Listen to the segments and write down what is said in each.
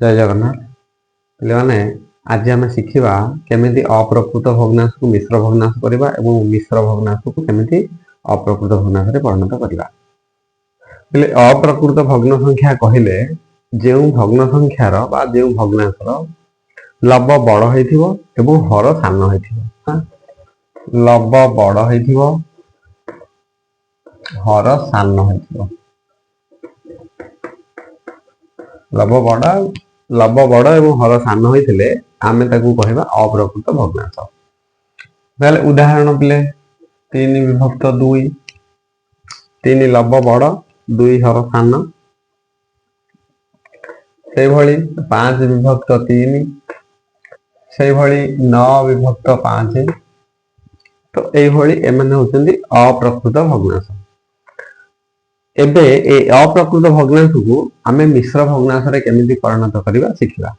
जय जगन्नाथ पे आज आम शिखा केमी अप्रकृत भग्नांश को मिश्र भग्नांश करवा और मिश्र भग्नांश को केमी अप्रकृत भग्नांश परिणत करवा। अप्रकृत भग्न संख्या कहले जो भग्न संख्यार बा जो भग्नांशर लब बड़ हो हर सान हो लब बड़ हो हर सान हो लब बड़ और हर सान होते आम कहवा अप्रकृत भग्नांश। ताहले उदाहरण पे 3 विभक्त 2 3 लब बड़ 2 हर सान से 5 विभक्त 3 से 9 विभक्त 5 तो ये एम होती अप्रकृत भग्नांश। एबे ए अप्रकृत भग्नांश को आम मिश्र भग्नांश केमी परिणत करवा शिखा।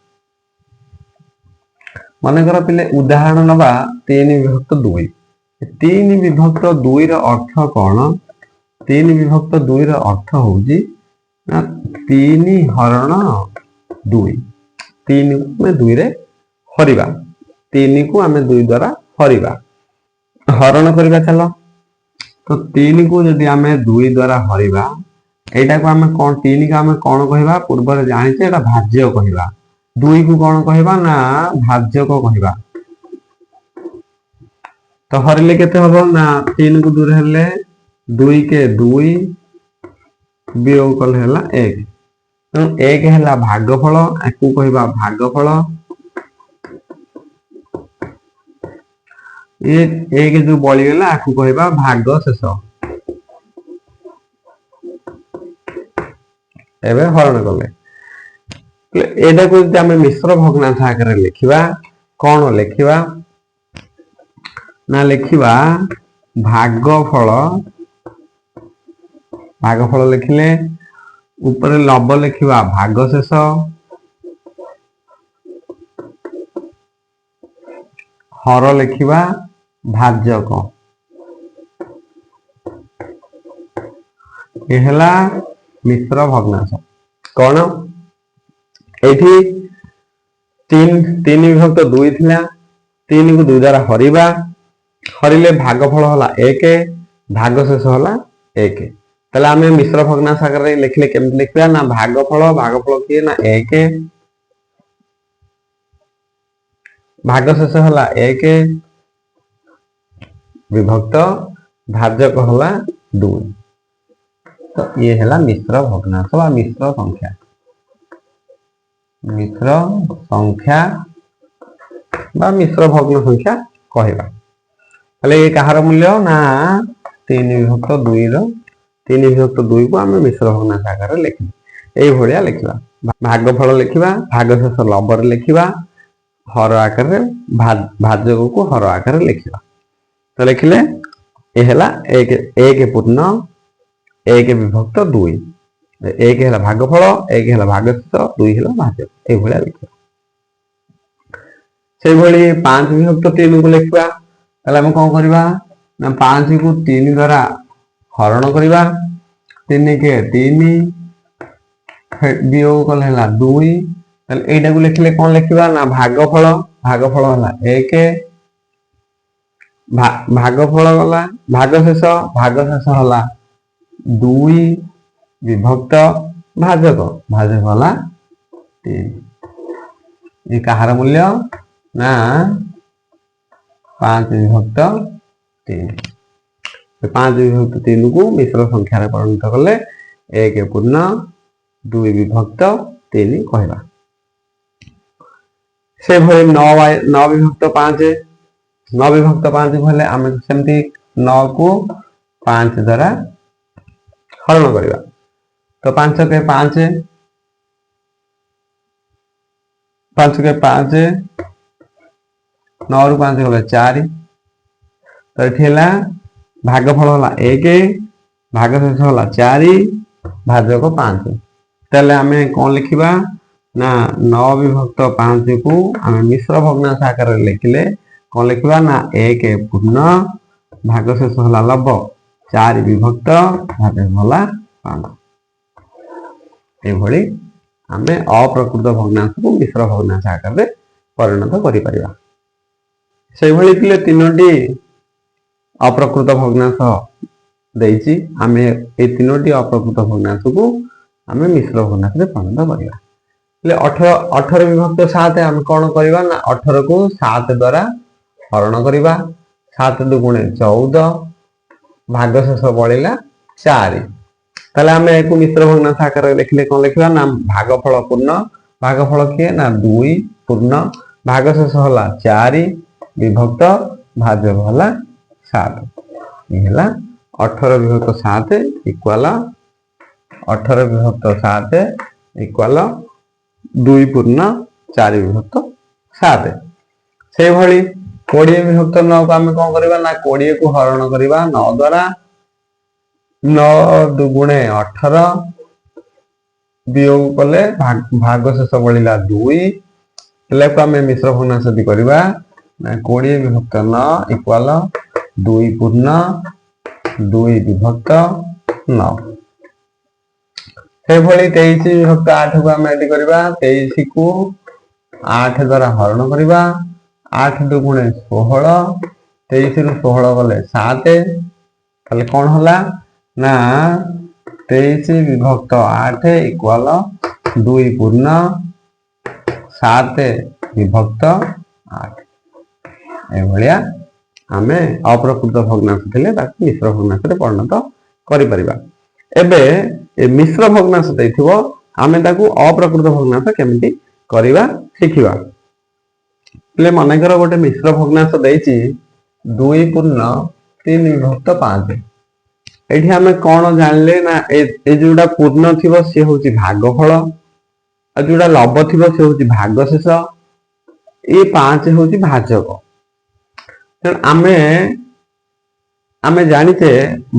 मनकर पे उदाहरण नवा 3 विभक्त 2 3 विभक्त 2 अर्थ कौन 3 विभक्त 2 अर्थ हूँ 3 हरण 2 3 को आम 2 हरवा 3 को आम 2 द्वारा हरवा हरण करवा चलो तो 3 को जदि आम 2 द्वारा हरवा यहाँ को आम कौन 3 को आम कौन कहवा पूर्व जाचे भाज्य कहवा 2 को कौन कहवा ना भाज्यक कहवा। तो हरिले केते हबो ना 3 को 2 हेले 2 के 2 वियोग कल हैला 1 तो 1 हैला भागफल आकु कहवा भागफल ये 1 जो बळी गेला आकु कहवा भाग शेष। एबे हरण कले एटा को जदि आमे मिश्र भग्नांश आकार लिखिबा कौन लिखिबा ना लिखिबा भागफल लिखिले ऊपर लब लिखिबा भाग शेष हर लिखिबा भाज्यक ये हैला मिश्र भग्नांश। कौन एठी 3 विभक्त 2 थिला 3 को 2 द्वारा हरिबा हरिले भागफल होला 1 भाग शेष होला 1 तले आमे मिश्र भग्नांश आकार लिखले केमति लिखबा ना भागफल किए ना 1 भाग शेष होला 1 विभक्त भाजक होला 2 तो ये हैला मिश्र भग्नांश बा मिश्र संख्या बा मिश्र भग्न संख्या कहवा। ताले ये कहार मूल्य ना 3 विभक्त 2 को आम मिश्र भग्नांश आकार लिखिले ये भलिया लिखिबा भागफल लिखिबा भाग शेष लबर लिखिबा हर आकार भाजक को हर आकार लिखिबा। तो लिखिले ये हैला 1 पूर्ण 1 विभक्त 2 1 है भागफल 1 है भाग शेष 2 है भाजक ये भलिया लिखिबा। से भली 5 विभक्त 3 को लिखिबा ताले हम कोन करबा ना 5 को 3 द्वारा हरण करबा 3 के 3 वियोग कल हैला 2 ताले एटा को लिखले कोन लिखिबा ना भागफल होला 1 भागफल गला भाग शेष होला 2 विभक्त भाजक होला 3 ये कहार मूल्य ना 5 विभक्त 3 5 विभक्त 3 को मिश्र संख्या परिणत कले 1 पूर्ण 2 विभक्त 3 कहवा। से भली 9 विभक्त 5 9 विभक्त 5 भले आम सेमती 9 को 5 द्वारा हरण करवा तो 5 के 5 के 5 9 रु 5 गले 4 तो ये भागफल होला 1 भाग शेष होला 4 भाजक 5 ताले आम कौन लिखिबा ना 9 विभक्त 5 को आम मिश्र भग्नांश आकार लिखिले कौन लिखिबा ना 1 पूर्ण भाग शेष होला लब 4 विभक्त भाजक होला 5 ये आमे अप्रकृत भग्नांश को मिश्र भग्नांश आकार में परिणत करि परिबा। सेहि भली पिले तीनोटी अप्रकृत भग्नांश देइछि आमे ए तीनोटी अप्रकृत भग्नांश को आमे मिश्र भग्नांश में परिणत करिबा। ले 18 विभक्त 7 आमे कोन करिबा ना 18 को 7 द्वारा हरण करिबा। 7 दुगुणे 14 भागशेष बळिला 4। ताले आमे एको मिश्र भग्नांश आकार लिखले कोन लिखबा ना भागफल पूर्ण भागफल के ना 2 पूर्ण भागशेष होला 4 विभक्त भाजक होला 7। ये होला 18 विभक्त 7 इक्वल 18 विभक्त 7 इक्वल 2 पूर्ण 4 विभक्त 7। से भली 20 विभक्त 9 को आमे कोन करबा ना 20 को हरण करबा 9 द्वारा 9 दुगुणे 18 वियोग कले भागशेष बळिला 2 एले को आमे मिश्र भग्नांश दि करबा ना 20 विभक्त 9 इक्वल 2 पूर्ण 2 विभक्त 9। से भली 23 विभक्त 8 को आमे ऐड करबा 23 को 8 द्वारा हरण करबा 8 दुगुणे 16 23 रु 16 गले 7 ताले कोन होला ना 23 विभक्त 8 इक्वल 2 पूर्ण 7 विभक्त 8। ए भलिया आमे अप्रकृत भग्नांश थिले ताकि मिश्र भग्नांश रे परिणत करि परिबा। एबे ए मिश्र भग्नांश दैथिबो आमे ताकू अप्रकृत भग्नांश केमिति करिबा सिखिबा। ले माने करो गोटे मिश्र भग्नांश दैछि 2 पूर्ण 3 विभक्त 5। एठी आमे कोन जानले ना ए जोडा पूर्ण थिबो से होछि भागफल आ जोडा लव थिबो से होछि भागशेष ए 5 होछि भाजक। त आमे जानिते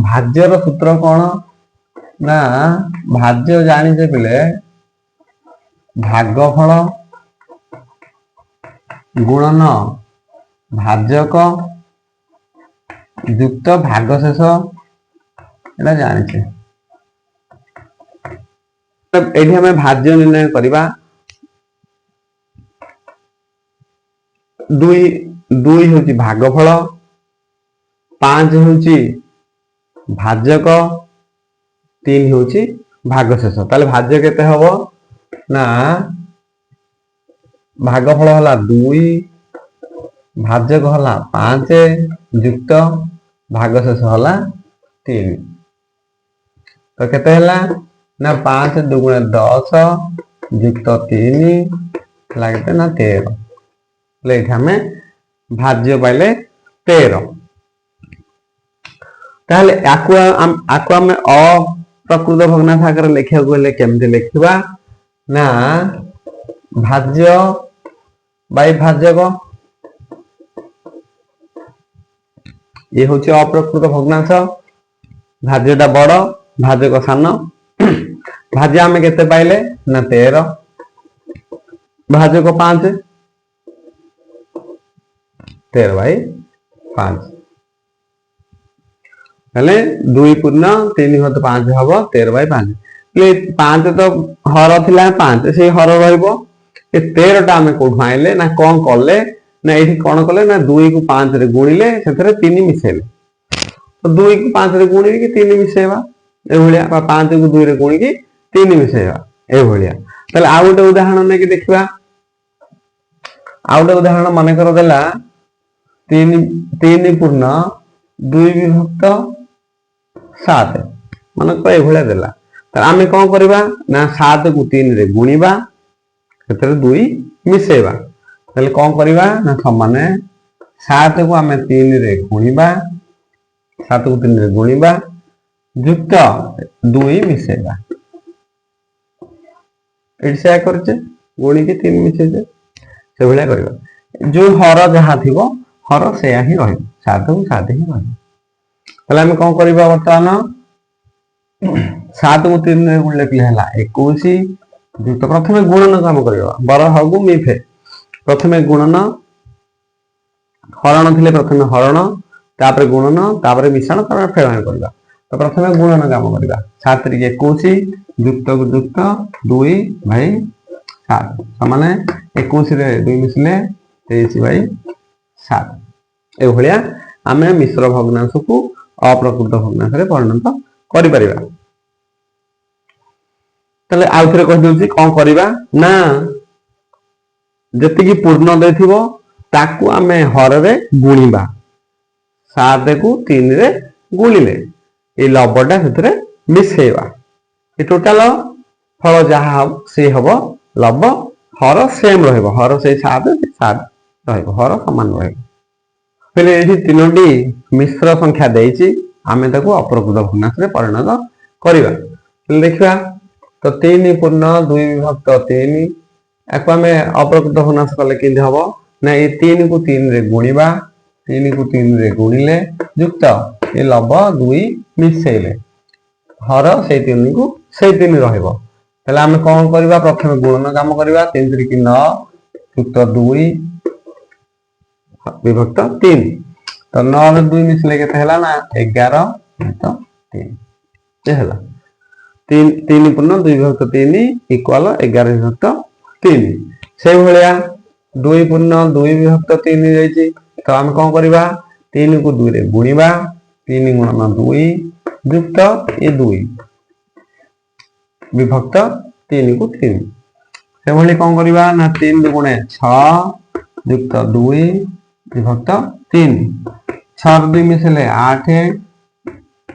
भाज्यर सूत्र कोन ना भाज्य जानिते पिले भागफल गुणन भाजक युक्त भागशेष एटा जानिते। तब एठी हमें भाज्य निर्णय करिबा 2 होची भागफल 5 होची भाजक 3 होची भागशेष। ताले भाज्य केते हबो ना भागफल होला 2 भाजक होला 5 युक्त भागशेष होला 3। तो केते हला ना 5 दुगुणे 10 युक्त 3 लागते ना 13। ले एठा में भाज्य पाइले 13। ताले आको में अप्रकृत भग्नांश आकार लिखिया गले केमते लिखिबा ना भाज्य बाय भाजक ये होची अप्रकृत भग्नांश। भाज्यटा बड़ भाजक सान भाज्य आमे केते पाइले ना 13 भाजक 5 13 बाय 5 हेले 2 पूर्ण 3 होत 5 हबो 13 बाय 5। ये 5 तो हर थिला 5 से हर रहइबो ए 13 टा हमें कोठ आइले ना कोन करले ना एठी कोन करले ना 2 को 5 रे गुणिले सेथरे 3 मिसेले। तो 2 को 5 रे गुणी के 3 मिसेबा ए भलिया 5 को 2 रे गुणी के 3 मिसेबा ए भलिया। तले आ गोटे उदाहरण ने कि देखिबा आ गोटे उदाहरण माने कर देला 3 पूर्ण 2 विभक्त 7 माने को ए भलिया देला। त आमे कोन करबा ना 7 को 3 रे गुणीबा सेतरे 2 मिसेबा। तले कोन करबा ना समान 7 को आमे 3 रे गुणीबा 7 को 3 रे गुणीबा युक्त 2 मिसेबा। एडसे करचे गुणी के 3 मिसेजे से भलिया करबा। जो हर जहा थिबो हर सेया ही रहइबो 7 को 7 ही रहइबो। तले आमे कोन करबा वर्तमान 7 को 3 रे गुणले कि हला 21 युक्त प्रथमे गुणन काम करबा बर हगु मिफे प्रथमे गुणन हरण थिले प्रथमे हरण तापर गुणन तापर मिश्रण तापर फेरन करबा। तो प्रथम गुणन काम करवा 7 × 21 युक्त को युक्त 2/7 समान 21 रे 2 मिसले 23/7 ए भलिया आमे मिश्र भग्नांश को अप्रकृत भग्नांश रे परिणत करि परिबा। तले आउ थरे कहि दउची कोन करबा ना जति की पूर्ण देथिबो ताकू आमे हर रे गुणीबा 7 को 3 रे गुणिले ए लबटा सेतरे मिसेवा ए टोटल फल जहा से हबो लब हर सेम रहइबो हर से 7 रहइबो हर समान रहइबो फिर एठी तीनोटी मिश्र संख्या देइची आमे ताकू अप्रकृत भग्नांश रे परिणत करिबा। देखिबा तो 3 पूर्ण 2 विभक्त 3 एको आमे अप्रकृत भग्नांश कले किंदी हबो ना ए 3 को 3 रे गुणीबा 3 को 3 रे गुणिले युक्त ए लब 2 मिसेले हर से 3 को से 3 रहइबो तले आमे कोन करबा प्रथम गुणन काम करबा 3 × 9 युक्त 2 विभक्त 3 तो 9 रे 2 मिसले केते हला ना 11 तो 3 ए हला 3 पूर्ण 2 विभक्त 3 इक्वल 11 विभक्त 3 से भलिया 2 पूर्ण 2 विभक्त 3 जाईची तो हम कोन करबा 3 को 2 रे गुणीबा 3 × 2 युक्त ए 2 विभक्त 3 को 3 से भली कोन करबा ना 3 × 6 युक्त 2 विभक्त 3 6 2 मिसले 8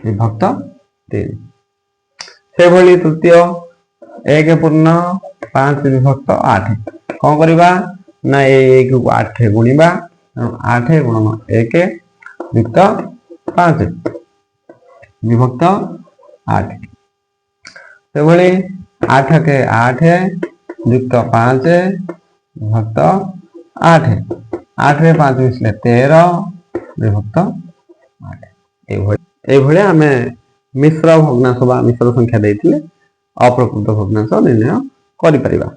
विभक्त 3 से भली तृतीय 1 पूर्ण 5 विभक्त 8 कोन करबा ना 1 को 8 गुणीबा 8 × 1 युक्त 5 विभक्त 8 से भली 8 के 8 युक्त 5 विभक्त 8 8 रे 5 मिसले 13 विभक्त 8 ए भले आमे मिश्र भग्नांश बा मिश्र संख्या देथिले अप्रकृत भग्नांश निर्णय करि परिबा।